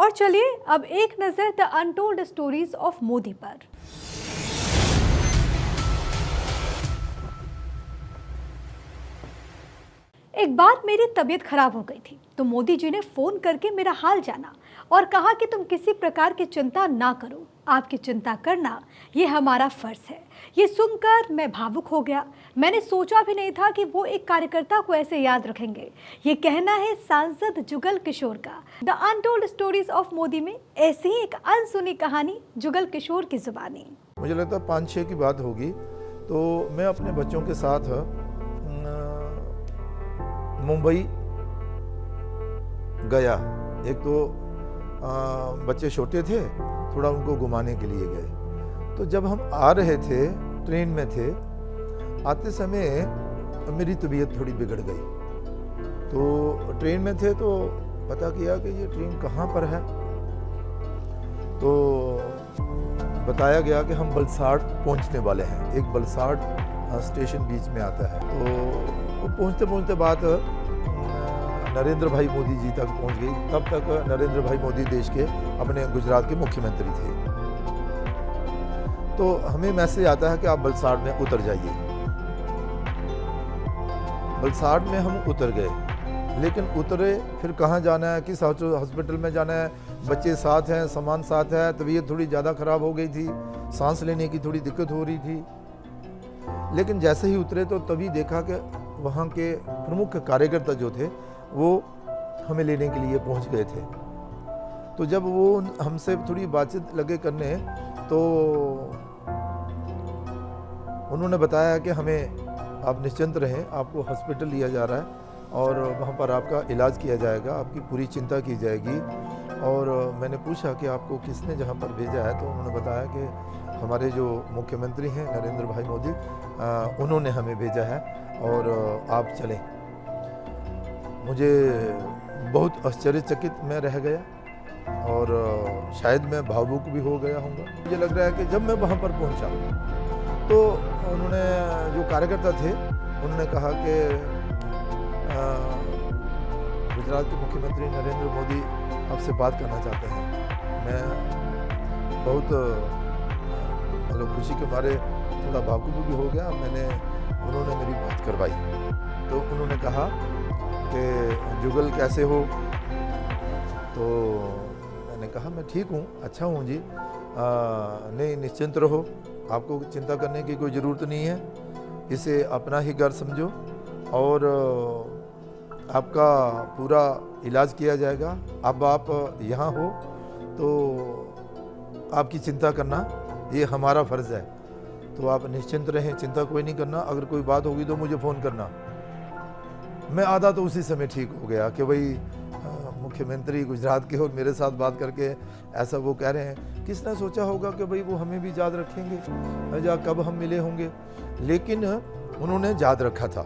और चलिए अब एक नजर the untold stories of Modi पर। एक बार मेरी तबीयत खराब हो गई थी तो मोदी जी ने फोन करके मेरा हाल जाना और कहा कि तुम किसी प्रकार की चिंता ना करो, आपकी चिंता करना ये हमारा फर्ज है। ये सुनकर मैं भावुक हो गया। मैंने सोचा भी नहीं था कि वो एक कार्यकर्ता को ऐसे याद रखेंगे। ये कहना है सांसद जुगल किशोर का। The untold stories of Modi में ऐसी ही एक अनसुनी कहानी जुगल किशोर की जुबानी। मुझे लगता है 5-6 की बात होगी, तो मैं अपने बच्चों के साथ मुंबई गया। एक तो बच्चे छोटे थे, थोड़ा उनको घुमाने के लिए गए। तो जब हम आ रहे थे, ट्रेन में थे, आते समय मेरी तबीयत थोड़ी बिगड़ गई। तो ट्रेन में थे तो पता किया कि ये ट्रेन कहाँ पर है। तो बताया गया कि हम बलसाड़ पहुँचने वाले हैं। एक बलसाड़ स्टेशन बीच में आता है। तो पहुँचते पहुँचते बात नरेंद्र भाई मोदी जी तक पहुँच गई। तब तक नरेंद्र भाई मोदी देश के अपने गुजरात के मुख्यमंत्री थे। तो हमें मैसेज आता है कि आप बलसाड़ में उतर जाइए। बलसाड़ में हम उतर गए, लेकिन उतरे फिर कहाँ जाना है, किस हॉस्पिटल में जाना है, बच्चे साथ हैं, सामान साथ है, तबीयत थोड़ी ज़्यादा ख़राब हो गई थी, सांस लेने की थोड़ी दिक्कत हो रही थी। लेकिन जैसे ही उतरे तो तभी देखा कि वहाँ के प्रमुख कार्यकर्ता जो थे वो हमें लेने के लिए पहुँच गए थे। तो जब वो हमसे थोड़ी बातचीत लगे करने तो उन्होंने बताया कि हमें आप निश्चिंत रहें, आपको हॉस्पिटल लिया जा रहा है और वहाँ पर आपका इलाज किया जाएगा, आपकी पूरी चिंता की जाएगी। और मैंने पूछा कि आपको किसने जहाँ पर भेजा है, तो उन्होंने बताया कि हमारे जो मुख्यमंत्री हैं नरेंद्र भाई मोदी, उन्होंने हमें भेजा है और आप चलें। मुझे बहुत आश्चर्यचकित मैं रह गया और शायद मैं भावुक भी हो गया हूँगा। मुझे लग रहा है कि जब मैं वहाँ पर पहुँचा तो उन्होंने, जो कार्यकर्ता थे, उन्होंने कहा कि गुजरात के मुख्यमंत्री नरेंद्र मोदी आपसे बात करना चाहते हैं। मैं बहुत मतलब खुशी के मारे थोड़ा भावुक भी हो गया। उन्होंने मेरी बात करवाई। तो उन्होंने कहा कि जुगल कैसे हो? तो मैंने कहा मैं ठीक हूँ, अच्छा हूँ जी। नहीं, निश्चिंत रहो, आपको चिंता करने की कोई ज़रूरत नहीं है, इसे अपना ही घर समझो और आपका पूरा इलाज किया जाएगा। अब आप यहाँ हो तो आपकी चिंता करना ये हमारा फ़र्ज़ है, तो आप निश्चिंत रहें, चिंता कोई नहीं करना। अगर कोई बात होगी तो मुझे फ़ोन करना। मैं आधा तो उसी समय ठीक हो गया कि भाई मुख्यमंत्री गुजरात के और मेरे साथ बात करके ऐसा वो कह रहे हैं। किसने सोचा होगा कि भाई वो हमें भी याद रखेंगे या कब हम मिले होंगे, लेकिन उन्होंने याद रखा था।